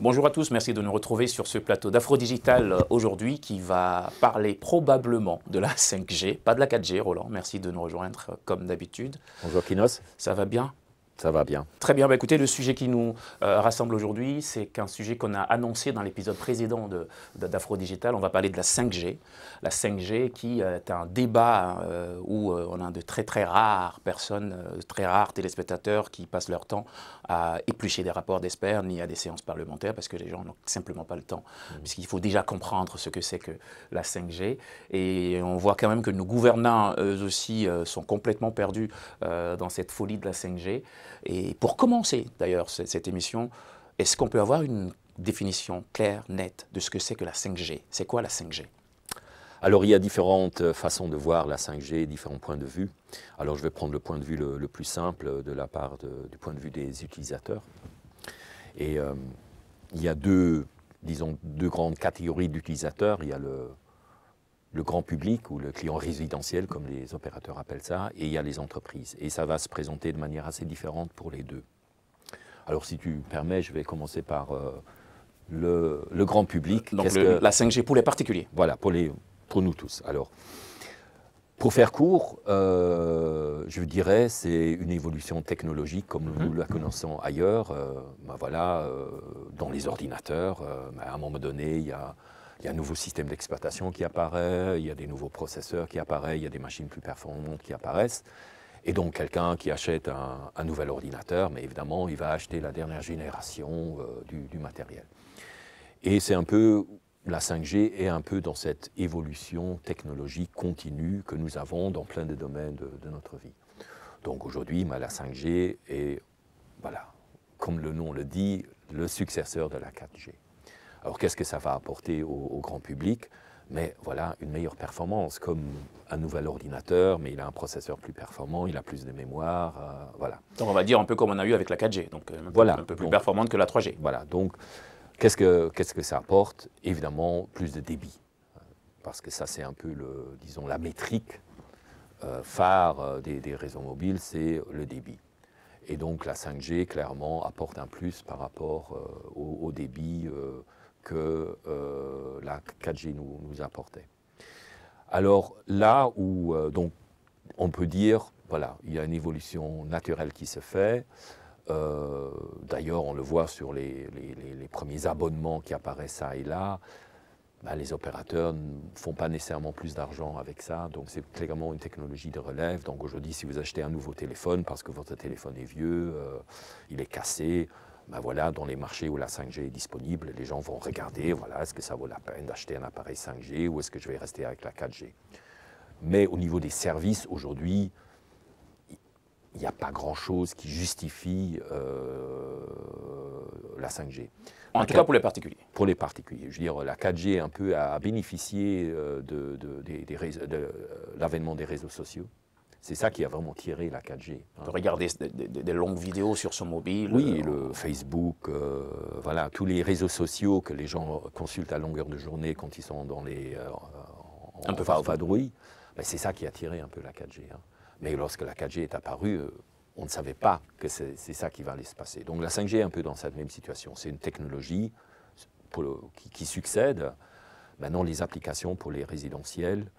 Bonjour à tous, merci de nous retrouver sur ce plateau d'Afro Digital aujourd'hui qui va parler probablement de la 5G, pas de la 4G. Roland, merci de nous rejoindre comme d'habitude. Bonjour Kinos. Ça va bien? Ça va bien. Très bien, écoutez, le sujet qui nous rassemble aujourd'hui, c'est qu'un sujet qu'on a annoncé dans l'épisode précédent d'Afro Digital. On va parler de la 5G. La 5G qui est un débat où on a de très rares personnes, très rares téléspectateurs qui passent leur temps à éplucher des rapports d'experts ni à des séances parlementaires parce que les gens n'ont simplement pas le temps. Puisqu'il faut déjà comprendre ce que c'est que la 5G. Et on voit quand même que nos gouvernants, eux aussi, sont complètement perdus dans cette folie de la 5G. Et pour commencer, d'ailleurs, cette émission, est-ce qu'on peut avoir une définition claire, nette, de ce que c'est que la 5G? C'est quoi la 5G? Alors, il y a différentes façons de voir la 5G, différents points de vue. Alors, je vais prendre le point de vue le plus simple de la part du point de vue des utilisateurs. Et il y a deux grandes catégories d'utilisateurs. Il y a le grand public ou le client résidentiel, comme les opérateurs appellent ça, et il y a les entreprises. Et ça va se présenter de manière assez différente pour les deux. Alors, si tu permets, je vais commencer par le grand public. Donc, la 5G pour les particuliers. Voilà, pour nous tous. Alors, pour faire court, je dirais c'est une évolution technologique comme nous la connaissons ailleurs. Dans les ordinateurs, à un moment donné, il y a un nouveau système d'exploitation qui apparaît, il y a des nouveaux processeurs qui apparaissent, il y a des machines plus performantes qui apparaissent. Et donc, quelqu'un qui achète un nouvel ordinateur, mais évidemment, il va acheter la dernière génération du matériel. Et c'est un peu, la 5G est un peu dans cette évolution technologique continue que nous avons dans plein de domaines de notre vie. Donc aujourd'hui, la 5G est, voilà, comme le nom le dit, le successeur de la 4G. Alors qu'est-ce que ça va apporter au grand public? Mais voilà, une meilleure performance, comme un nouvel ordinateur, mais il a un processeur plus performant, il a plus de mémoire, voilà. Donc on va dire un peu comme on a eu avec la 4G, donc voilà, un peu plus performante que la 3G. Voilà, donc qu'est-ce que ça apporte? Évidemment, plus de débit, parce que ça c'est un peu, disons, la métrique phare des réseaux mobiles, c'est le débit. Et donc la 5G, clairement, apporte un plus par rapport au débit que la 4G nous apportait. Alors là où donc, on peut dire, voilà, il y a une évolution naturelle qui se fait. D'ailleurs, on le voit sur les premiers abonnements qui apparaissent ça et là. Les opérateurs ne font pas nécessairement plus d'argent avec ça, donc c'est clairement une technologie de relève. Donc aujourd'hui, si vous achetez un nouveau téléphone parce que votre téléphone est vieux, il est cassé, voilà, dans les marchés où la 5G est disponible, les gens vont regarder, voilà, est-ce que ça vaut la peine d'acheter un appareil 5G ou est-ce que je vais rester avec la 4G? Mais au niveau des services, aujourd'hui, il n'y a pas grand-chose qui justifie la 5G. En tout cas pour les particuliers. Pour les particuliers. Je veux dire, la 4G un peu a bénéficié de l'avènement des réseaux sociaux. C'est ça qui a vraiment tiré la 4G. De regarder des longues vidéos sur son mobile. Oui, le Facebook, voilà, tous les réseaux sociaux que les gens consultent à longueur de journée quand ils sont dans les un peu vadrouilles, c'est ça qui a tiré un peu la 4G. Mais lorsque la 4G est apparue, on ne savait pas que c'est ça qui va aller se passer. Donc la 5G est un peu dans cette même situation. C'est une technologie qui succède. Maintenant, les applications pour les résidentiels,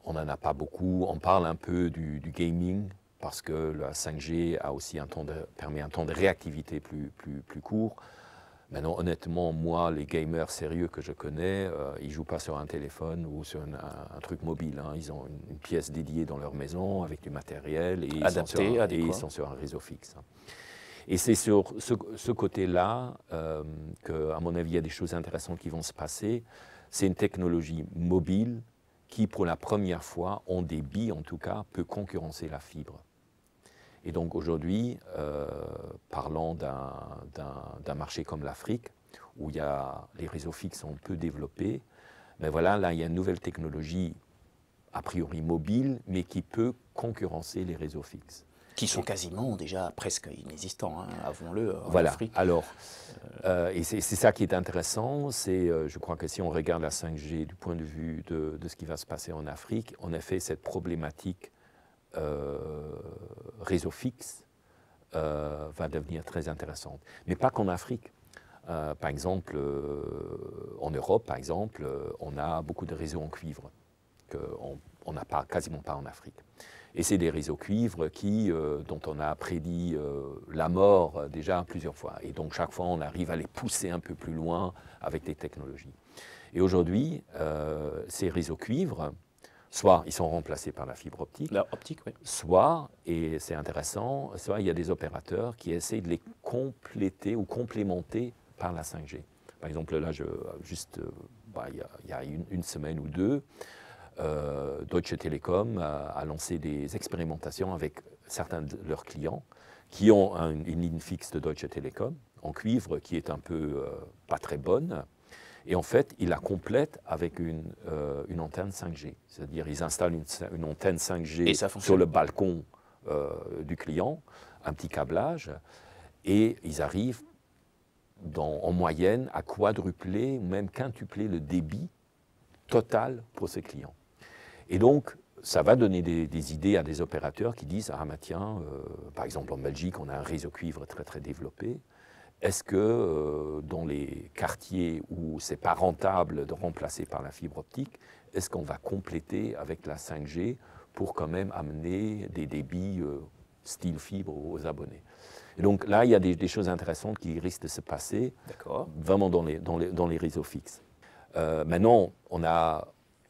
on n'en a pas beaucoup. On parle un peu du gaming, parce que la 5G a aussi permet un temps de réactivité plus court. Maintenant, honnêtement, moi, les gamers sérieux que je connais, ils ne jouent pas sur un téléphone ou sur un truc mobile. Ils ont une pièce dédiée dans leur maison avec du matériel et ils sont sur un réseau fixe. Et c'est sur ce côté-là qu'à mon avis, il y a des choses intéressantes qui vont se passer. C'est une technologie mobile qui, pour la première fois, en débit en tout cas, peut concurrencer la fibre. Et donc aujourd'hui, parlant d'un marché comme l'Afrique, où les réseaux fixes sont peu développés, mais voilà, là il y a une nouvelle technologie, a priori mobile, mais qui peut concurrencer les réseaux fixes. Qui sont quasiment déjà presque inexistants, avouons-le, en voilà. Afrique. Alors, et c'est ça qui est intéressant, je crois que si on regarde la 5G du point de vue de ce qui va se passer en Afrique, en effet, cette problématique réseau fixe va devenir très intéressante. Mais pas qu'en Afrique. par exemple, en Europe, par exemple, on a beaucoup de réseaux en cuivre qu'on n'a quasiment pas en Afrique. Et c'est des réseaux cuivre dont on a prédit la mort déjà plusieurs fois. Et donc chaque fois, on arrive à les pousser un peu plus loin avec des technologies. Et aujourd'hui, ces réseaux cuivre, soit ils sont remplacés par la fibre optique, oui. soit, et c'est intéressant, soit il y a des opérateurs qui essaient de les compléter ou complémenter par la 5G. Par exemple, là, il y a une semaine ou deux, Deutsche Telekom a lancé des expérimentations avec certains de leurs clients qui ont une ligne fixe de Deutsche Telekom en cuivre qui est un peu pas très bonne. Et en fait, ils la complètent avec une antenne 5G. C'est-à-dire ils installent une antenne 5G sur le balcon du client, un petit câblage, et ils arrivent en moyenne à quadrupler ou même quintupler le débit total pour ces clients. Et donc, ça va donner des idées à des opérateurs qui disent « Ah, tiens, par exemple en Belgique, on a un réseau cuivre très très développé. Est-ce que dans les quartiers où ce n'est pas rentable de remplacer par la fibre optique, est-ce qu'on va compléter avec la 5G pour quand même amener des débits style fibre aux abonnés ?» Et donc là, il y a des choses intéressantes qui risquent de se passer vraiment dans les réseaux fixes. Maintenant,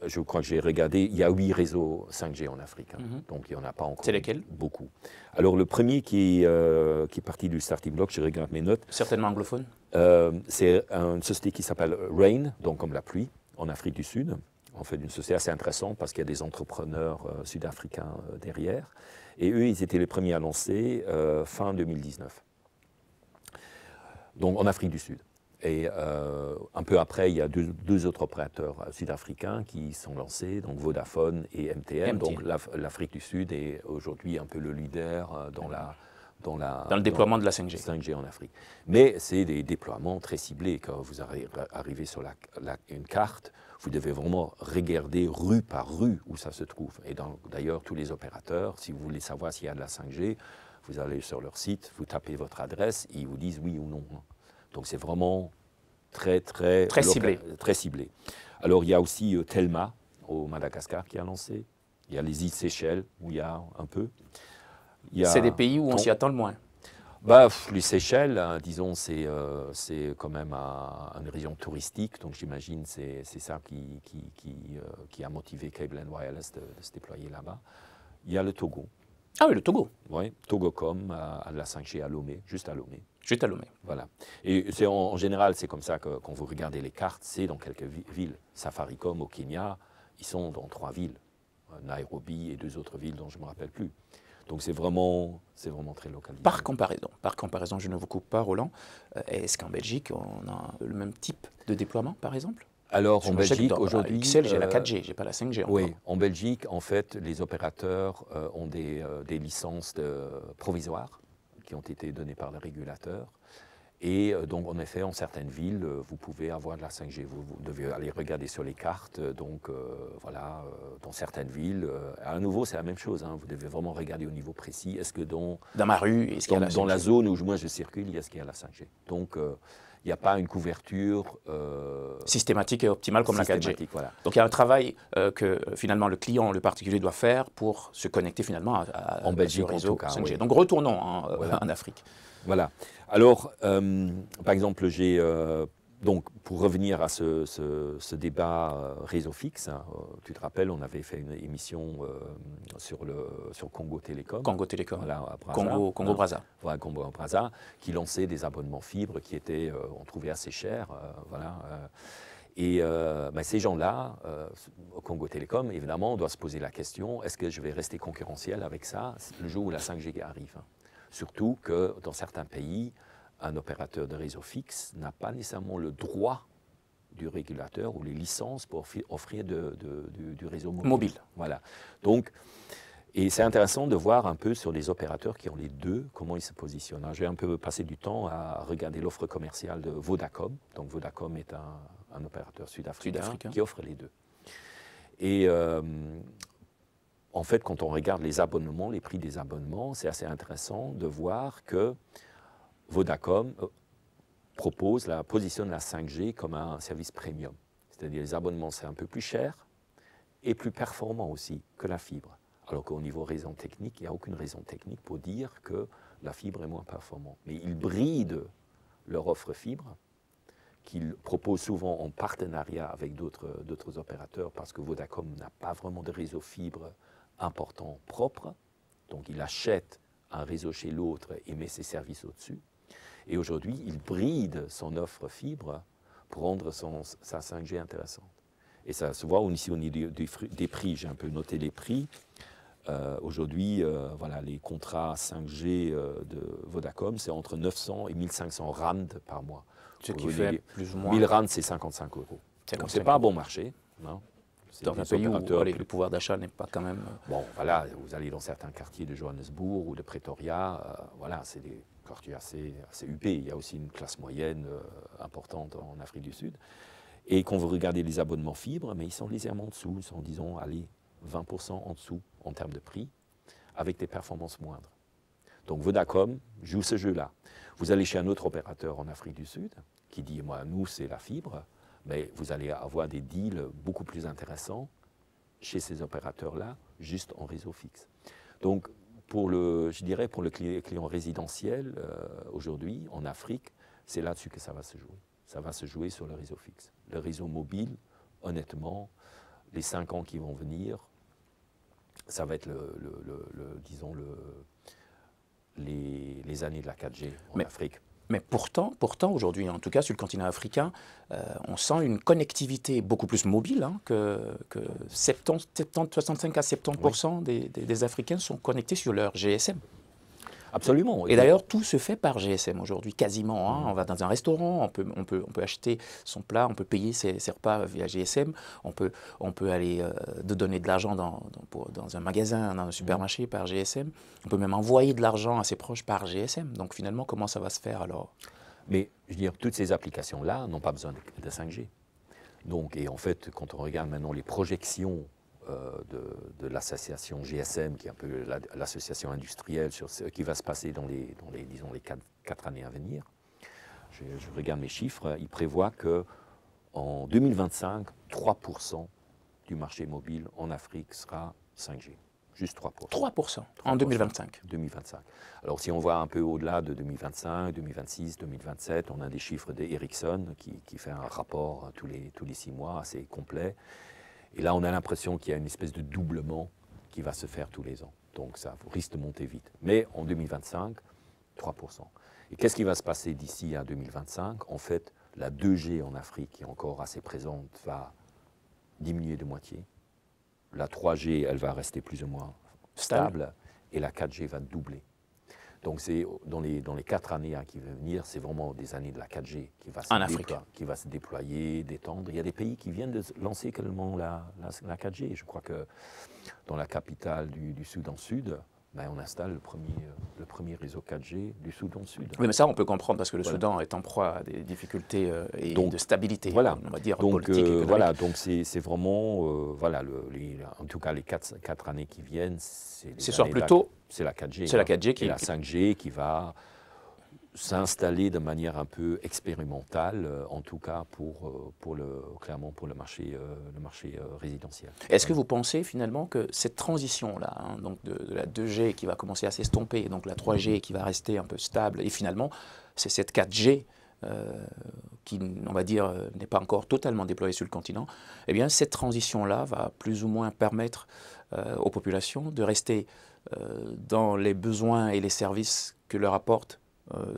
je crois que j'ai regardé, il y a 8 réseaux 5G en Afrique, donc il n'y en a pas encore. C'est lesquels? Beaucoup. Alors le premier qui est parti du starting block, je regarde mes notes. Certainement anglophone. C'est une société qui s'appelle Rain, donc comme la pluie, en Afrique du Sud. En fait, une société assez intéressante parce qu'il y a des entrepreneurs sud-africains derrière. Et eux, ils étaient les premiers à lancer fin 2019. Donc en Afrique du Sud. Et un peu après, il y a deux autres opérateurs sud-africains qui sont lancés, donc Vodafone et MTN. Donc l'Afrique du Sud est aujourd'hui un peu le leader dans le déploiement de la 5G. 5G en Afrique. Mais c'est des déploiements très ciblés. Quand vous arrivez sur une carte, vous devez vraiment regarder rue par rue où ça se trouve. Et d'ailleurs, tous les opérateurs, si vous voulez savoir s'il y a de la 5G, vous allez sur leur site, vous tapez votre adresse, ils vous disent oui ou non. Donc c'est vraiment très ciblé. Alors il y a aussi Telma au Madagascar qui a lancé. Il y a les îles Seychelles où il y a un peu. C'est des pays où on s'y attend le moins. Les Seychelles, disons, c'est quand même une région touristique, donc j'imagine c'est ça qui a motivé Cable & Wireless de se déployer là-bas. Il y a le Togo. Ah oui, le Togo. Oui, Togocom a de la 5G à Lomé, juste à Lomé. Juste à Lomé. Voilà. Et en général, c'est comme ça que quand vous regardez les cartes, c'est dans quelques villes. Safaricom au Kenya, ils sont dans 3 villes. Nairobi et 2 autres villes dont je ne me rappelle plus. Donc c'est vraiment très localisé. Par comparaison, je ne vous coupe pas, Roland, est-ce qu'en Belgique, on a le même type de déploiement, par exemple? Alors en Belgique, aujourd'hui... XL, j'ai la 4G, je n'ai pas la 5G encore. Oui, en Belgique, en fait, les opérateurs ont des licences provisoires qui ont été données par le régulateur. Et donc, en effet, en certaines villes, vous pouvez avoir de la 5G. Vous devez aller regarder sur les cartes. Donc, voilà, dans certaines villes, à nouveau, c'est la même chose. Vous devez vraiment regarder au niveau précis. Est-ce que dans ma rue, est-ce qu'il y a la 5G? Dans la zone où moi je circule, est-ce qu'il y a la 5G? Donc, il n'y a pas une couverture systématique et optimale comme la 4G. Voilà. Donc il y a un travail que finalement le client, le particulier doit faire pour se connecter finalement à Belgique, ce réseau 5G. Oui. Donc retournons voilà. en Afrique. Voilà. Alors, par exemple, donc, pour revenir à ce débat réseau fixe, tu te rappelles, on avait fait une émission sur Congo Télécom. Congo Télécom. Voilà, à Brazza. Congo Brazza. Voilà, Congo Brazza, qui lançait des abonnements fibres qui étaient, on trouvait assez chers. Voilà. Et ces gens-là, au Congo Télécom, évidemment, on doit se poser la question, est-ce que je vais rester concurrentiel avec ça le jour où la 5G arrive? Surtout que dans certains pays, un opérateur de réseau fixe n'a pas nécessairement le droit du régulateur ou les licences pour offrir du réseau mobile. Voilà. Donc, et c'est intéressant de voir un peu sur les opérateurs qui ont les deux, comment ils se positionnent. J'ai un peu passé du temps à regarder l'offre commerciale de Vodacom. Donc Vodacom est un opérateur sud-africain qui offre les deux. Et en fait, quand on regarde les abonnements, les prix des abonnements, c'est assez intéressant de voir que Vodacom positionne la 5G comme un service premium. C'est-à-dire les abonnements, c'est un peu plus cher et plus performant aussi que la fibre. Alors qu'au niveau raison technique, il n'y a aucune raison technique pour dire que la fibre est moins performante. Mais ils brident leur offre fibre, qu'ils proposent souvent en partenariat avec d'autres opérateurs, parce que Vodacom n'a pas vraiment de réseau fibre important propre. Donc il achète un réseau chez l'autre et met ses services au-dessus. Et aujourd'hui, il bride son offre fibre pour rendre sa 5G intéressante. Et ça se voit aussi au niveau des prix. J'ai un peu noté les prix. Aujourd'hui, voilà, les contrats 5G de Vodacom, c'est entre 900 et 1500 rand par mois. Ce qui fait plus ou moins... 1000 rand, c'est 55 euros. Donc, ce n'est pas un bon marché. Non. Dans un pays où le pouvoir d'achat n'est pas quand même... Bon, voilà, vous allez dans certains quartiers de Johannesburg ou de Pretoria, voilà, c'est des quartiers assez huppés. Il y a aussi une classe moyenne importante en Afrique du Sud. Et quand vous regardez les abonnements fibres, mais ils sont légèrement en dessous, ils sont, disons, allez, 20% en dessous en termes de prix, avec des performances moindres. Donc Vodacom joue ce jeu-là. Vous allez chez un autre opérateur en Afrique du Sud, qui dit, moi, nous, c'est la fibre, mais vous allez avoir des deals beaucoup plus intéressants chez ces opérateurs-là, juste en réseau fixe. Donc, je dirais, pour le client résidentiel, aujourd'hui, en Afrique, c'est là-dessus que ça va se jouer. Ça va se jouer sur le réseau fixe. Le réseau mobile, honnêtement, les 5 ans qui vont venir, ça va être disons les années de la 4G en Afrique. Mais pourtant aujourd'hui, en tout cas sur le continent africain, on sent une connectivité beaucoup plus mobile, hein, que 65 à 70% des Africains sont connectés sur leur GSM. Absolument. Et d'ailleurs, tout se fait par GSM aujourd'hui, quasiment. Hein. On va dans un restaurant, on peut acheter son plat, on peut payer ses repas via GSM, on peut aller donner de l'argent dans un magasin, dans un supermarché par GSM, on peut même envoyer de l'argent à ses proches par GSM. Donc finalement, comment ça va se faire alors? Mais je veux dire, toutes ces applications-là n'ont pas besoin de 5G. Donc, et en fait, quand on regarde maintenant les projections de l'association GSM, qui est un peu l'association industrielle sur ce qui va se passer dans les 4 années à venir. Je regarde mes chiffres, ils prévoient qu'en 2025, 3% du marché mobile en Afrique sera 5G. Juste 3%. 3% en 2025. 2025. Alors si on voit un peu au-delà de 2025, 2026, 2027, on a des chiffres d'Ericsson qui fait un rapport tous les 6 mois assez complet. Et là, on a l'impression qu'il y a une espèce de doublement qui va se faire tous les ans. Donc ça risque de monter vite. Mais en 2025, 3%. Et qu'est-ce qui va se passer d'ici à 2025? En fait, la 2G en Afrique, qui est encore assez présente, va diminuer de moitié. La 3G, elle va rester plus ou moins stable. Et la 4G va doubler. Donc c'est dans les 4 années qui vont venir, c'est vraiment des années de la 4G qui va se déployer, d'étendre. Il y a des pays qui viennent de lancer également la 4G. Je crois que dans la capitale du Soudan Sud, on installe le premier réseau 4G du Soudan Sud. Oui, mais ça, on peut comprendre parce que le Soudan est en proie à des difficultés et de stabilité, voilà. On va dire, donc, politique et voilà, donc c'est vraiment, en tout cas les 4 années qui viennent, c'est la 4G. C'est la 4G qui est la 5G qui va s'installer de manière un peu expérimentale, en tout cas clairement pour le marché résidentiel. Est-ce que vous pensez finalement que cette transition-là, hein, donc de la 2G qui va commencer à s'estomper, donc la 3G qui va rester un peu stable, et finalement c'est cette 4G qui, on va dire, n'est pas encore totalement déployée sur le continent, eh bien cette transition-là va plus ou moins permettre aux populations de rester dans les besoins et les services que leur apporte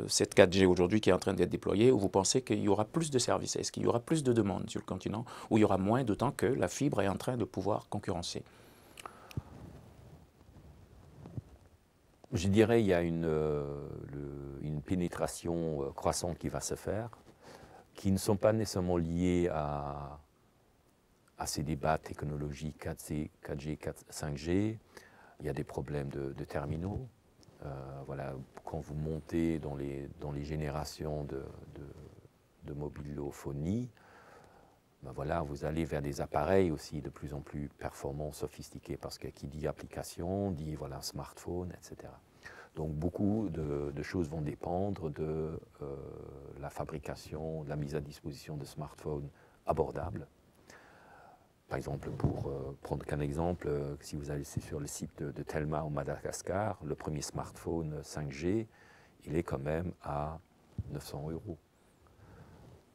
cette 4G aujourd'hui qui est en train d'être déployée, où vous pensez qu'il y aura plus de services? Est-ce qu'il y aura plus de demandes sur le continent, ou il y aura moins, d'autant que la fibre est en train de pouvoir concurrencer? Je dirais qu'il y a une pénétration croissante qui va se faire, qui ne sont pas nécessairement liées à ces débats technologiques 4G, 5G. Il y a des problèmes de terminaux. Voilà, quand vous montez dans les générations de mobilophonie, voilà, vous allez vers des appareils aussi de plus en plus performants, sophistiqués, parce que qui dit application, dit voilà, smartphone, etc. Donc beaucoup de choses vont dépendre de la fabrication, de la mise à disposition de smartphones abordables. Par exemple, pour prendre qu'un exemple, si vous allez sur le site de Telma au Madagascar, le premier smartphone 5G, il est quand même à 900 €.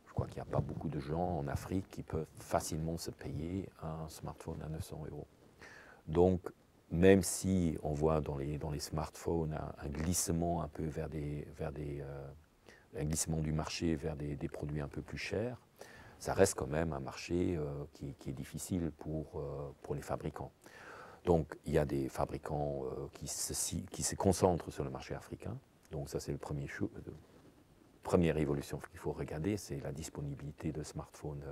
Je crois qu'il n'y a pas beaucoup de gens en Afrique qui peuvent facilement se payer un smartphone à 900 €. Donc, même si on voit dans les smartphones un glissement un peu un glissement du marché vers des produits un peu plus chers, ça reste quand même un marché qui est difficile pour les fabricants. Donc, il y a des fabricants qui se concentrent sur le marché africain. Donc, ça, c'est la première évolution qu'il faut regarder, c'est la disponibilité de smartphones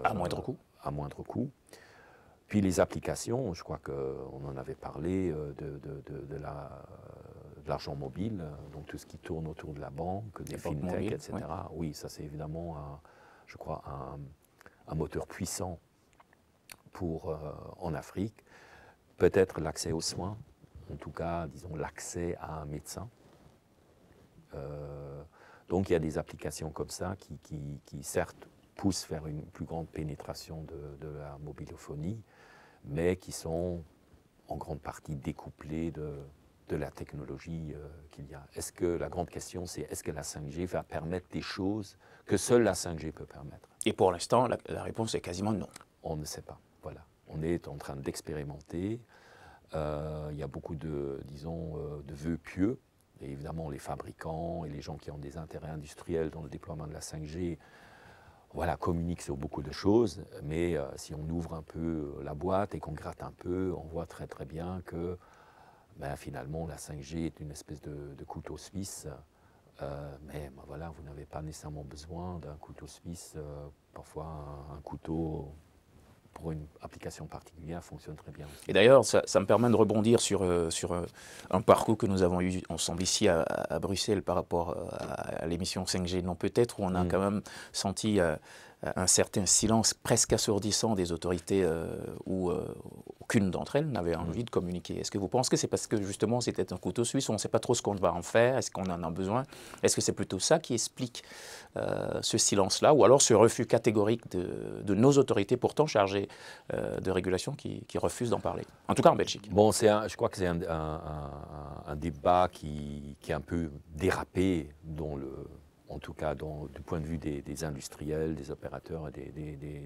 à moindre coût. À moindre coût. Puis les applications, je crois qu'on en avait parlé de l'argent mobile, donc tout ce qui tourne autour de la banque, des fintechs, mobiles, etc. oui. Oui, ça c'est évidemment, je crois, un moteur puissant en Afrique. Peut-être l'accès aux soins, en tout cas, disons, l'accès à un médecin. Donc il y a des applications comme ça qui certes, poussent vers une plus grande pénétration de la mobilophonie, mais qui sont en grande partie découplées de la technologie qu'il y a. La grande question, c'est est-ce que la 5G va permettre des choses que seule la 5G peut permettre? Et pour l'instant, la réponse est quasiment non. On ne sait pas, voilà. On est en train d'expérimenter. Il y a beaucoup de vœux pieux. Et évidemment, les fabricants et les gens qui ont des intérêts industriels dans le déploiement de la 5G, voilà, communiquent sur beaucoup de choses, mais si on ouvre un peu la boîte et qu'on gratte un peu, on voit très très bien que finalement la 5G est une espèce de couteau suisse, mais voilà, vous n'avez pas nécessairement besoin d'un couteau suisse, parfois un couteau pour une application particulière fonctionne très bien aussi. Et d'ailleurs, ça me permet de rebondir sur un parcours que nous avons eu ensemble ici à Bruxelles par rapport à l'émission 5G Non Peut-être, où on a quand même senti un certain silence presque assourdissant des autorités où aucune d'entre elles n'avait envie de communiquer. Est-ce que vous pensez que c'est parce que justement c'était un couteau suisse, où on ne sait pas trop ce qu'on va en faire, est-ce qu'on en a besoin? Est-ce que c'est plutôt ça qui explique ce silence-là, ou alors ce refus catégorique de nos autorités pourtant chargées de régulation qui refusent d'en parler, en tout cas en Belgique? Bon, je crois que c'est un débat qui est un peu dérapé, en tout cas du point de vue des industriels, des opérateurs et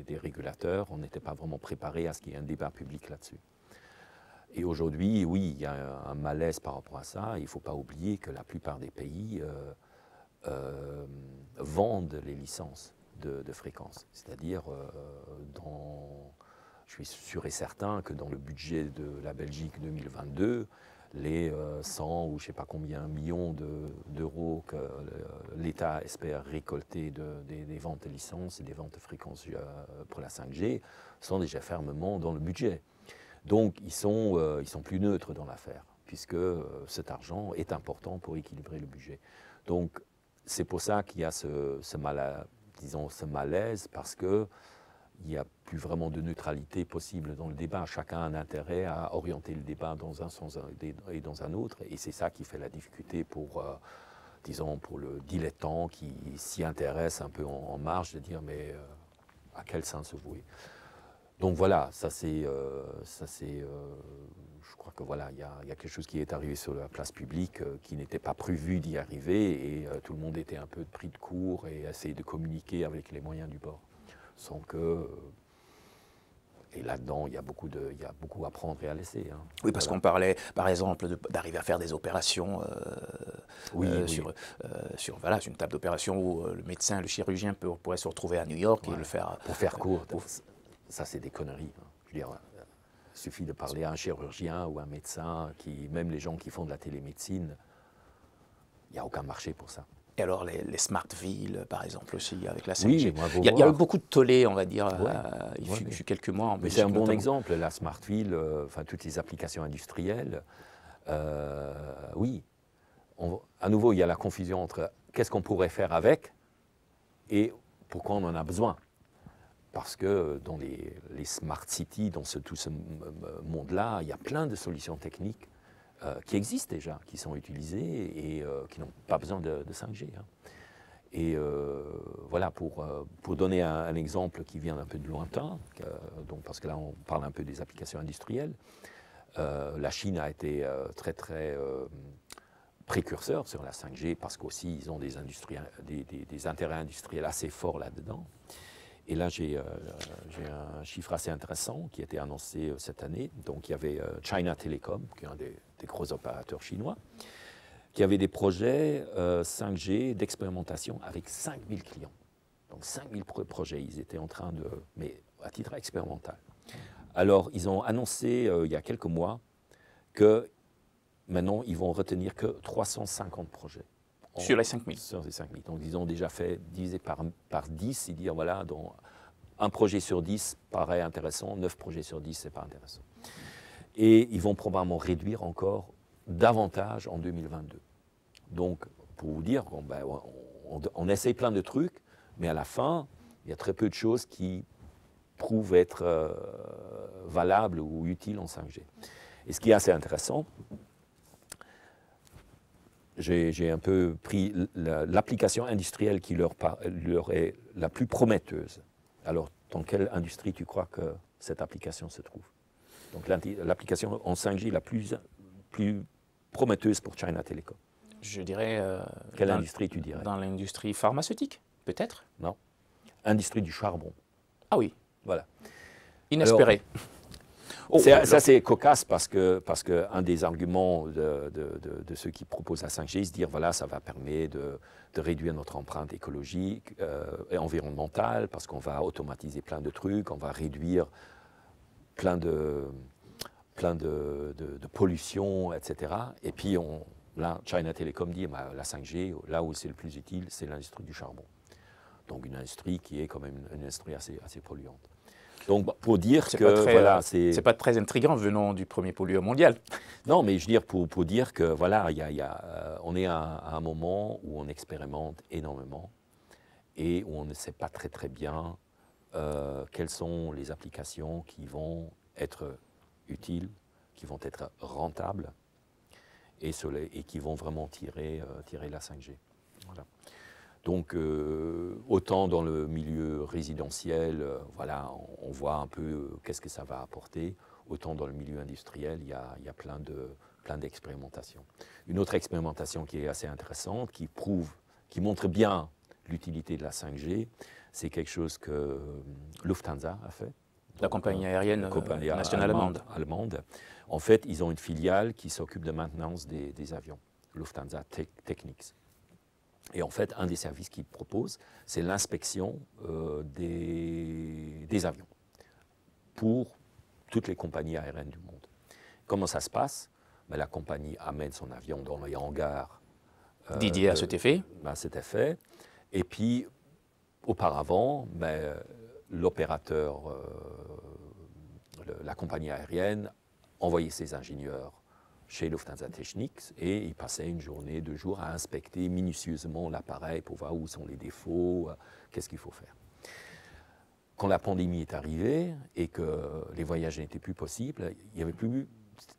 des régulateurs. On n'était pas vraiment préparé à ce qu'il y ait un débat public là-dessus. Et aujourd'hui, oui, il y a un malaise par rapport à ça. Il ne faut pas oublier que la plupart des pays vendent les licences de fréquences. C'est-à-dire, je suis sûr et certain que dans le budget de la Belgique 2022, les 100 ou je ne sais pas combien millions d'euros que l'État espère récolter des ventes de licences et des ventes de fréquences pour la 5G sont déjà fermement dans le budget. Donc ils sont plus neutres dans l'affaire, puisque cet argent est important pour équilibrer le budget. Donc c'est pour ça qu'il y a ce malaise, parce que il n'y a plus vraiment de neutralité possible dans le débat. Chacun a un intérêt à orienter le débat dans un sens et dans un autre. Et c'est ça qui fait la difficulté pour le dilettant qui s'y intéresse un peu en marge, de dire mais à quel sens se vouer. Donc voilà, je crois que voilà, il y a quelque chose qui est arrivé sur la place publique qui n'était pas prévu d'y arriver, et tout le monde était un peu pris de court et essayait de communiquer avec les moyens du bord. Sans que, et là-dedans, il y a beaucoup à prendre et à laisser. Hein. Oui, parce qu'on parlait, par exemple, d'arriver à faire des opérations sur une table d'opération où le médecin, le chirurgien pourrait se retrouver à New York et le faire. Pour faire court, ça c'est des conneries. Hein. Je veux dire, il suffit de parler à un chirurgien ou un médecin, même les gens qui font de la télémédecine, il n'y a aucun marché pour ça. Et alors les smart villes, par exemple, aussi, avec la 5G. Oui, il y a eu beaucoup de tollé, on va dire, il fut quelques mois en Belgique. C'est un bon exemple, la smart ville, toutes les applications industrielles. Oui, à nouveau, il y a la confusion entre qu'est-ce qu'on pourrait faire avec et pourquoi on en a besoin. Parce que dans les smart cities, dans tout ce monde-là, il y a plein de solutions techniques qui existent déjà, qui sont utilisés et qui n'ont pas besoin de 5G. Hein. Et voilà, pour donner un exemple qui vient un peu de lointain, donc parce que là on parle un peu des applications industrielles, la Chine a été très précurseur sur la 5G parce qu'aussi ils ont des intérêts industriels assez forts là-dedans. Et là j'ai un chiffre assez intéressant qui a été annoncé cette année. Donc il y avait China Telecom, qui est un des gros opérateurs chinois, qui avait des projets 5G d'expérimentation avec 5000 clients. Donc 5000 projets, ils étaient en train de... mais à titre expérimental. Alors, ils ont annoncé il y a quelques mois que maintenant, ils vont retenir que 350 projets. Sur les 5000. Sur les 5000. Donc, ils ont déjà fait diviser par 10 et dire, voilà, donc, un projet sur 10 paraît intéressant, 9 projets sur 10, ce n'est pas intéressant. Et ils vont probablement réduire encore davantage en 2022. Donc, pour vous dire, on essaye plein de trucs, mais à la fin, il y a très peu de choses qui prouvent être valables ou utiles en 5G. Et ce qui est assez intéressant, j'ai un peu pris l'application industrielle qui leur est la plus prometteuse. Alors, dans quelle industrie tu crois que cette application se trouve? Donc, l'application en 5G la plus prometteuse pour China Telecom. Je dirais... Quelle industrie tu dirais? Dans l'industrie pharmaceutique, peut-être? Non. Industrie du charbon. Ah oui. Voilà. Inespéré. Ça, c'est cocasse parce que un des arguments de ceux qui proposent la 5G, c'est de dire, voilà, ça va permettre de réduire notre empreinte écologique et environnementale, parce qu'on va automatiser plein de trucs, on va réduire plein de pollution, etc. Et puis, là, China Telecom dit, la 5G, là où c'est le plus utile, c'est l'industrie du charbon. Donc une industrie qui est quand même une industrie assez polluante. Donc pour dire que voilà, c'est pas très intriguant venant du premier pollueur mondial. Non, mais je veux dire pour dire que voilà, on est à un moment où on expérimente énormément et où on ne sait pas très bien quelles sont les applications qui vont être utiles, qui vont être rentables et qui vont vraiment tirer la 5G. Voilà. Donc, autant dans le milieu résidentiel, voilà, on voit un peu qu'est-ce que ça va apporter, autant dans le milieu industriel, il y a plein d'expérimentations. Une autre expérimentation qui est assez intéressante, qui montre bien l'utilité de la 5G, c'est quelque chose que Lufthansa a fait. La compagnie aérienne nationale allemande. En fait, ils ont une filiale qui s'occupe de maintenance des avions, Lufthansa Technics. Et en fait, un des services qu'ils proposent, c'est l'inspection des avions pour toutes les compagnies aériennes du monde. Comment ça se passe? La compagnie amène son avion dans les hangars. Didier à cet effet. C'était fait. Et puis, auparavant, l'opérateur, la compagnie aérienne, envoyait ses ingénieurs chez Lufthansa Technics et ils passaient une journée, 2 jours à inspecter minutieusement l'appareil pour voir où sont les défauts, qu'est-ce qu'il faut faire. Quand la pandémie est arrivée et que les voyages n'étaient plus possibles, il y avait plus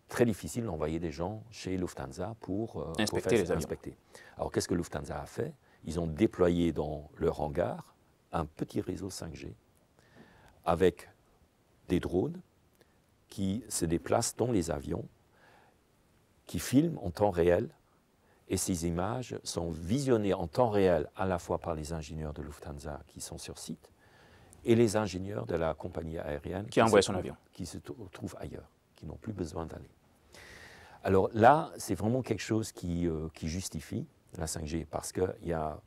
très difficile d'envoyer des gens chez Lufthansa pour inspecter les avions. Inspecter. Alors qu'est-ce que Lufthansa a fait? Ils ont déployé dans leur hangar un petit réseau 5G avec des drones qui se déplacent dans les avions, qui filment en temps réel, et ces images sont visionnées en temps réel à la fois par les ingénieurs de Lufthansa qui sont sur site et les ingénieurs de la compagnie aérienne qui envoie son avion, qui se trouvent ailleurs, qui n'ont plus besoin d'aller. Alors là, c'est vraiment quelque chose qui justifie la 5G parce qu'il y a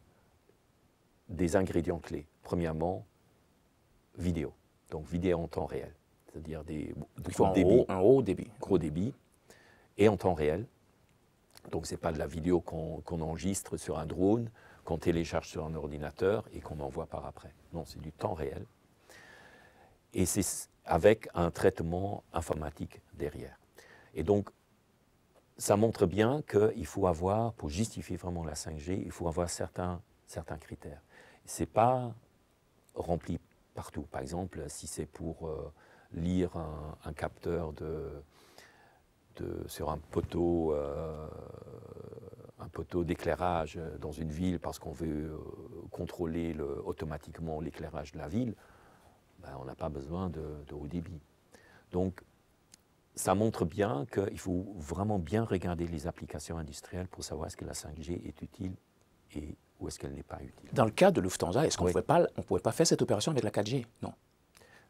des ingrédients clés. Premièrement, vidéo, donc vidéo en temps réel, c'est-à-dire un haut débit. Gros débit, et en temps réel. Donc ce n'est pas de la vidéo qu'on enregistre sur un drone, qu'on télécharge sur un ordinateur et qu'on envoie par après. Non, c'est du temps réel. Et c'est avec un traitement informatique derrière. Et donc, ça montre bien qu'il faut avoir, pour justifier vraiment la 5G, il faut avoir certains critères. Ce n'est pas rempli partout. Par exemple, si c'est pour lire un capteur sur un poteau d'éclairage dans une ville parce qu'on veut contrôler automatiquement l'éclairage de la ville, ben, on n'a pas besoin de haut débit. Donc, ça montre bien qu'il faut vraiment bien regarder les applications industrielles pour savoir est-ce que la 5G est utile et où est-ce qu'elle n'est pas utile. Dans le cas de Lufthansa, est-ce qu'on ne pouvait pas faire cette opération avec la 4G? Non.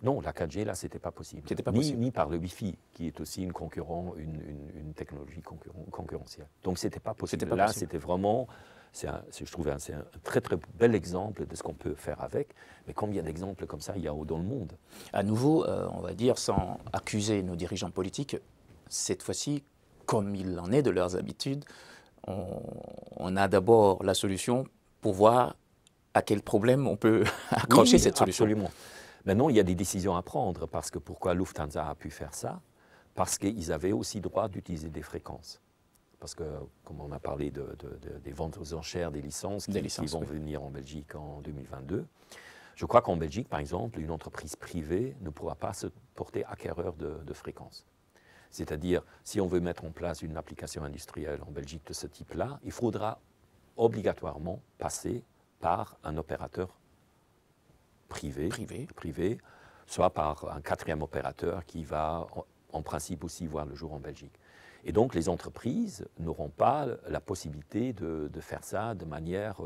Non, la 4G, là, c'était pas possible. C'était pas possible. Ni par le Wi-Fi, qui est aussi une technologie concurrentielle. Donc, c'était pas possible. Là, c'était vraiment, je trouve, c'est un très, très bel exemple de ce qu'on peut faire avec. Mais combien d'exemples comme ça il y a dans le monde? À nouveau, on va dire, sans accuser nos dirigeants politiques, cette fois-ci, comme il en est de leurs habitudes, on a d'abord la solution pour voir à quel problème on peut accrocher cette solution. Absolument. Maintenant, il y a des décisions à prendre, parce que pourquoi Lufthansa a pu faire ça? Parce qu'ils avaient aussi droit d'utiliser des fréquences. Parce que, comme on a parlé des ventes aux enchères, des licences qui vont venir en Belgique en 2022, je crois qu'en Belgique, par exemple, une entreprise privée ne pourra pas se porter acquéreur de fréquences. C'est-à-dire, si on veut mettre en place une application industrielle en Belgique de ce type-là, il faudra obligatoirement passer par un opérateur privé, soit par un quatrième opérateur qui va en principe aussi voir le jour en Belgique. Et donc les entreprises n'auront pas la possibilité de faire ça de manière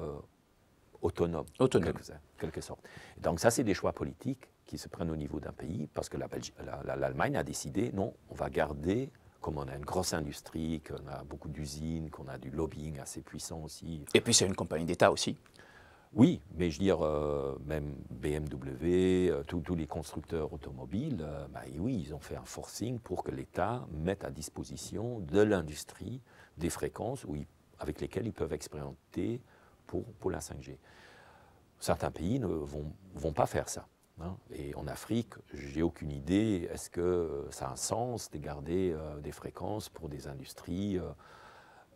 autonome. En quelque sorte. Et donc ça, c'est des choix politiques qui se prennent au niveau d'un pays, parce que l'Allemagne a décidé, non, on va garder, comme on a une grosse industrie, qu'on a beaucoup d'usines, qu'on a du lobbying assez puissant aussi. Et puis c'est une compagnie d'État aussi. Oui, mais je veux dire, même BMW, tous les constructeurs automobiles, oui, ils ont fait un forcing pour que l'État mette à disposition de l'industrie des fréquences avec lesquelles ils peuvent expérimenter pour la 5G. Certains pays ne vont pas faire ça. Hein. Et en Afrique, j'ai aucune idée, est-ce que ça a un sens de garder des fréquences pour des industries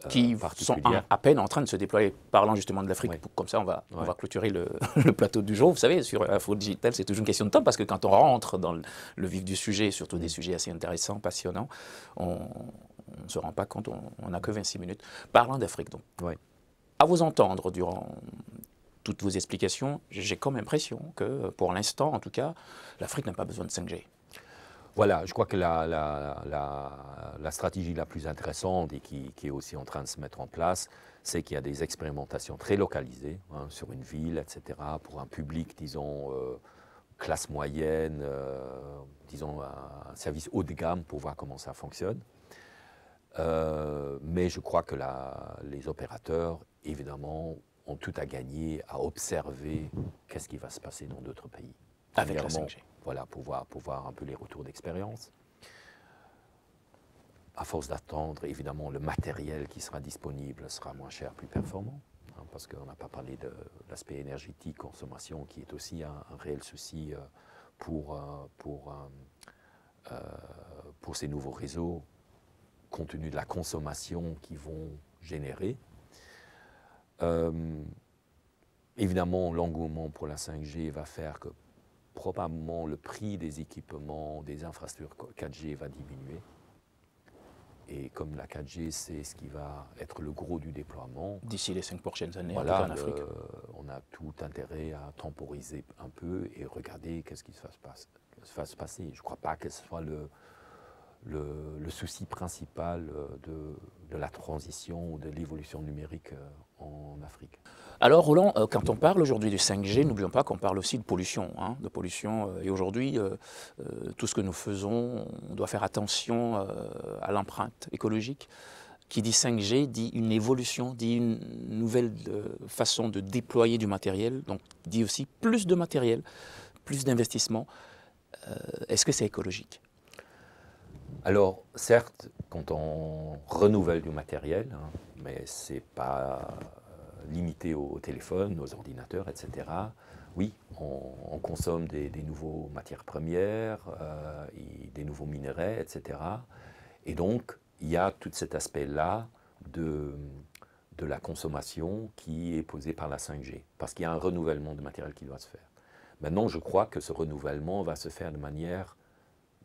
qui sont à peine en train de se déployer. Parlant justement de l'Afrique, comme ça on va clôturer le plateau du jour. Vous savez, sur Info Digital, c'est toujours une question de temps, parce que quand on rentre dans le vif du sujet, surtout des sujets assez intéressants, passionnants, on ne se rend pas compte, on n'a que 26 minutes. Parlant d'Afrique, donc, à vous entendre durant toutes vos explications, j'ai comme impression que, pour l'instant en tout cas, l'Afrique n'a pas besoin de 5G. Voilà, je crois que la stratégie la plus intéressante et qui est aussi en train de se mettre en place, c'est qu'il y a des expérimentations très localisées, hein, sur une ville, etc., pour un public, disons, classe moyenne, disons, un service haut de gamme pour voir comment ça fonctionne. Mais je crois que les opérateurs, évidemment, ont tout à gagner à observer qu'est-ce qui va se passer dans d'autres pays. Avec la 5G. Voilà, pour voir un peu les retours d'expérience. À force d'attendre, évidemment, le matériel qui sera disponible sera moins cher, plus performant, hein, parce qu'on n'a pas parlé de l'aspect énergétique, consommation, qui est aussi un réel souci pour ces nouveaux réseaux, compte tenu de la consommation qu'ils vont générer. Évidemment, l'engouement pour la 5G va faire que probablement le prix des équipements, des infrastructures 4G va diminuer. Et comme la 4G, c'est ce qui va être le gros du déploiement. D'ici les 5 prochaines années, voilà, en Afrique. On a tout intérêt à temporiser un peu et regarder qu'est-ce qui va se passer. Je ne crois pas que ce soit le souci principal de la transition ou de l'évolution numérique en Afrique. Alors Roland, quand on parle aujourd'hui du 5G, n'oublions pas qu'on parle aussi de pollution. Et aujourd'hui, tout ce que nous faisons, on doit faire attention à l'empreinte écologique. Qui dit 5G dit une évolution, dit une nouvelle façon de déployer du matériel, donc dit aussi plus de matériel, plus d'investissement. Est-ce que c'est écologique ? Alors, certes, quand on renouvelle du matériel, hein, mais ce n'est pas limité au téléphone, aux ordinateurs, etc. Oui, on consomme des nouveaux matières premières, des nouveaux minerais, etc. Et donc, il y a tout cet aspect-là de la consommation qui est posé par la 5G, parce qu'il y a un renouvellement de matériel qui doit se faire. Maintenant, je crois que ce renouvellement va se faire de manière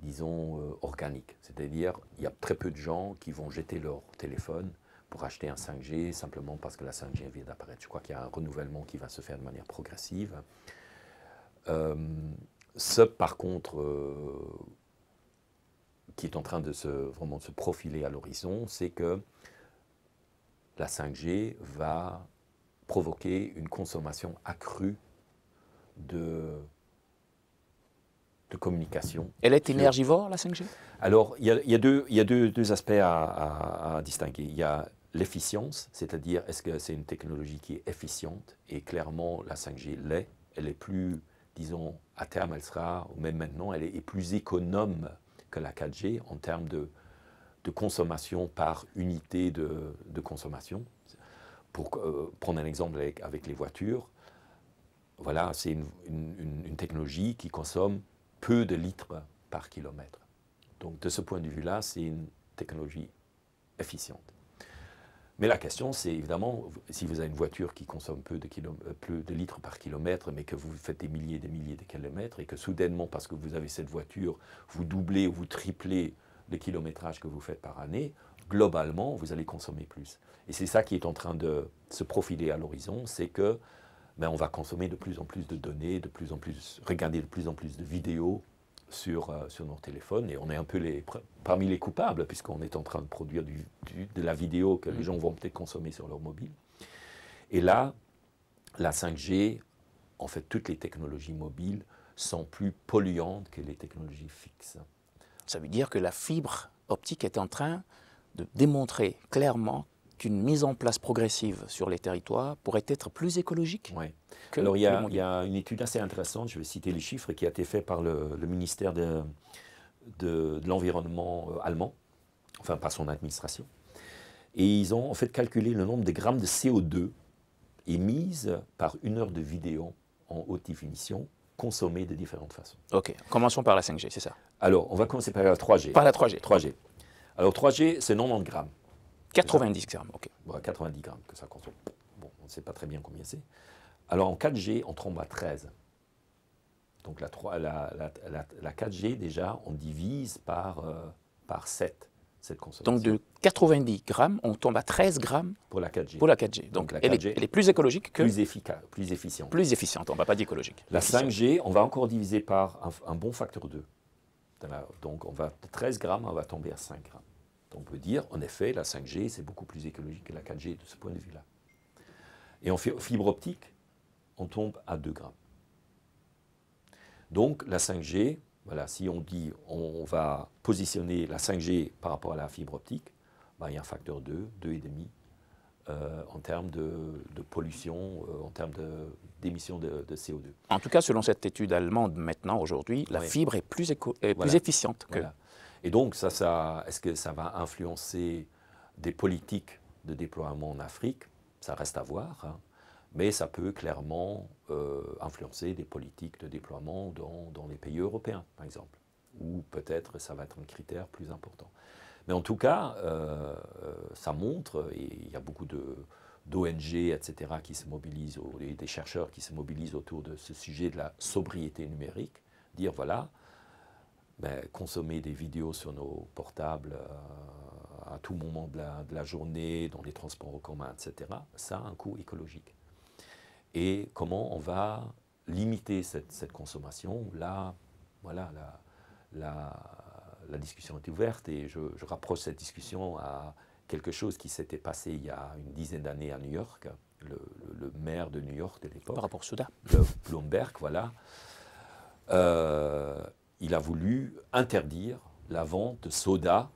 disons, organique. C'est-à-dire, il y a très peu de gens qui vont jeter leur téléphone pour acheter un 5G simplement parce que la 5G vient d'apparaître. Je crois qu'il y a un renouvellement qui va se faire de manière progressive. Ce, par contre, qui est en train de vraiment se profiler à l'horizon, c'est que la 5G va provoquer une consommation accrue de communication. Elle est énergivore, la 5G? Alors, il y a deux aspects à distinguer. Il y a l'efficience, c'est-à-dire est-ce que c'est une technologie qui est efficiente, et clairement la 5G l'est. Elle est plus, disons, à terme elle sera, ou même maintenant, elle est plus économe que la 4G en termes de consommation par unité de consommation. Pour prendre un exemple avec les voitures, voilà, c'est une technologie qui consomme peu de litres par kilomètre. Donc de ce point de vue-là, c'est une technologie efficiente. Mais la question, c'est évidemment, si vous avez une voiture qui consomme peu de litres par kilomètre, mais que vous faites des milliers de kilomètres, et que soudainement, parce que vous avez cette voiture, vous doublez ou vous triplez le kilométrage que vous faites par année, globalement, vous allez consommer plus. Et c'est ça qui est en train de se profiler à l'horizon, c'est que on va consommer de plus en plus de données, regarder de plus en plus de vidéos sur nos téléphones, et on est un peu parmi les coupables, puisqu'on est en train de produire de la vidéo que les gens vont peut-être consommer sur leur mobile. Et là, la 5G, en fait, toutes les technologies mobiles sont plus polluantes que les technologies fixes. Ça veut dire que la fibre optique est en train de démontrer clairement qu'une mise en place progressive sur les territoires pourrait être plus écologique. Oui. Alors il y a une étude assez intéressante, je vais citer les chiffres, qui a été faite par le ministère de l'Environnement allemand, enfin par son administration. Et ils ont en fait calculé le nombre de grammes de CO2 émis par une heure de vidéo en haute définition, consommée de différentes façons. Ok, commençons par la 5G, c'est ça? Alors, on va commencer par la 3G. Par la 3G. 3G. Alors 3G, c'est 90 grammes. 90 grammes, ok. Bon, 90 grammes que ça consomme. Bon, on ne sait pas très bien combien c'est. Alors en 4G, on tombe à 13. Donc la 4G, déjà, on divise par 7 cette consommation. Donc de 90 grammes, on tombe à 13 grammes pour la 4G. Pour la 4G. Donc la 4G, elle est plus écologique que... Plus efficace, plus efficiente. Plus efficiente, on ne va pas dire écologique. La 5G, on va encore diviser par un bon facteur 2. Donc on va de 13 grammes, on va tomber à 5 grammes. Donc on peut dire, en effet, la 5G, c'est beaucoup plus écologique que la 4G de ce point de vue-là. Et en fibre optique, on tombe à 2 grammes. Donc la 5G, voilà, si on dit on va positionner la 5G par rapport à la fibre optique, il y a un facteur 2, 2,5 en termes de pollution, en termes d'émissions de CO2. En tout cas, selon cette étude allemande maintenant, aujourd'hui, la fibre est plus efficiente que... Voilà. Et donc, est-ce que ça va influencer des politiques de déploiement en Afrique? Ça reste à voir, hein. Mais ça peut clairement influencer des politiques de déploiement dans les pays européens, par exemple, où peut-être ça va être un critère plus important. Mais en tout cas, ça montre, et il y a beaucoup d'ONG, etc., qui se mobilisent, des chercheurs qui se mobilisent autour de ce sujet de la sobriété numérique, dire voilà, consommer des vidéos sur nos portables à tout moment de la journée, dans les transports en commun, etc., ça a un coût écologique. Et comment on va limiter cette consommation? Là, voilà, la discussion est ouverte, et je rapproche cette discussion à quelque chose qui s'était passé il y a une dizaine d'années à New York. Le maire de New York de l'époque, par rapport au soda, Bloomberg, voilà, il a voulu interdire la vente de soda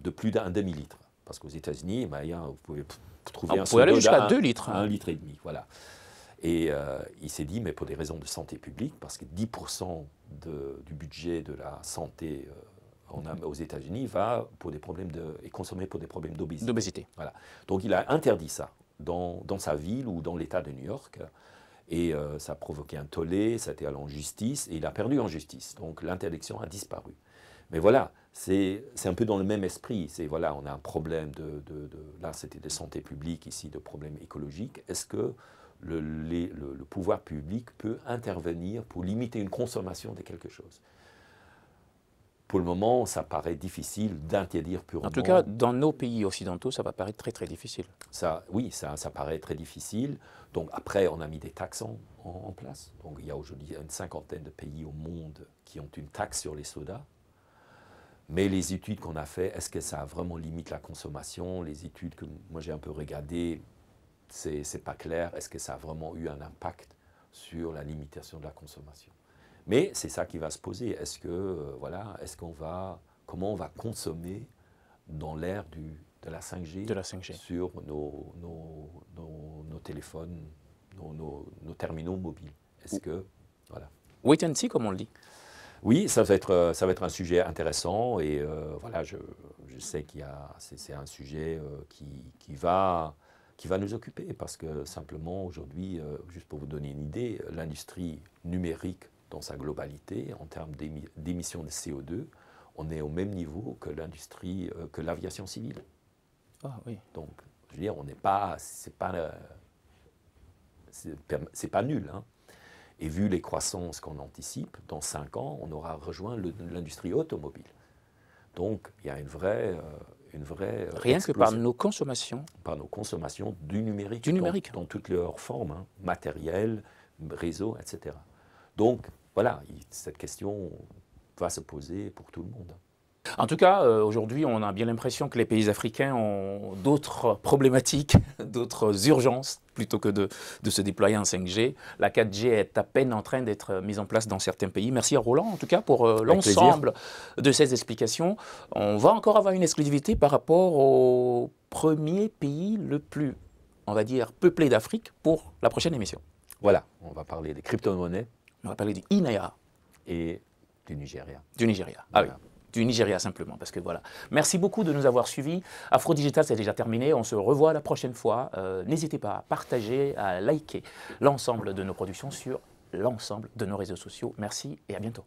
de plus d'un demi-litre. Parce qu'aux États-Unis, vous pouvez trouver un soda aller jusqu'à 2 litres. À 1,5 litre, voilà. Et il s'est dit, mais pour des raisons de santé publique, parce que 10% du budget de la santé aux États-Unis est consommé pour des problèmes d'obésité. Voilà. Donc il a interdit ça dans sa ville ou dans l'État de New York. Et ça a provoqué un tollé, ça a été allé en justice, et il a perdu en justice. Donc l'interdiction a disparu. Mais voilà, c'est un peu dans le même esprit. Voilà, on a un problème là c'était de santé publique, ici de problèmes écologiques. Est-ce que le pouvoir public peut intervenir pour limiter une consommation de quelque chose? pour le moment, ça paraît difficile d'interdire purement. En tout cas, dans nos pays occidentaux, ça va paraître très très difficile. Oui, ça paraît très difficile. Donc après, on a mis des taxes en place. Donc il y a aujourd'hui une cinquantaine de pays au monde qui ont une taxe sur les sodas. Mais les études qu'on a faites, est-ce que ça vraiment limite la consommation? Les études que moi j'ai un peu regardées, c'est pas clair. Est-ce que ça a vraiment eu un impact sur la limitation de la consommation? Mais c'est ça qui va se poser. Est-ce que, comment on va consommer dans l'ère de la 5G, sur nos téléphones, nos terminaux mobiles? Est-ce que, voilà. Wait and see, comme on le dit. Oui, ça va être un sujet intéressant et voilà, je sais c'est un sujet qui va nous occuper parce que simplement aujourd'hui, juste pour vous donner une idée, l'industrie numérique dans sa globalité, en termes d'émissions de CO2, on est au même niveau que l'industrie, que l'aviation civile. Ah oui. Donc, je veux dire, on n'est pas, c'est pas nul, hein. Et vu les croissances qu'on anticipe, dans 5 ans, on aura rejoint l'industrie automobile. Donc, il y a une vraie Rien que par nos consommations. Par nos consommations du numérique. Du numérique. Dans toutes leurs formes, hein, matériel, réseau, etc. Donc, voilà, cette question va se poser pour tout le monde. En tout cas, aujourd'hui, on a bien l'impression que les pays africains ont d'autres problématiques, d'autres urgences, plutôt que de se déployer en 5G. La 4G est à peine en train d'être mise en place dans certains pays. Merci à Roland, en tout cas, pour l'ensemble de ces explications. On va encore avoir une exclusivité par rapport au premier pays le plus, on va dire, peuplé d'Afrique pour la prochaine émission. Voilà, on va parler des crypto-monnaies. On va parler du INAIRA. Et du Nigeria. Du Nigeria, ah oui. Du Nigeria simplement, parce que voilà. Merci beaucoup de nous avoir suivis. Afro Digital, c'est déjà terminé. On se revoit la prochaine fois. N'hésitez pas à partager, à liker l'ensemble de nos productions sur l'ensemble de nos réseaux sociaux. Merci et à bientôt.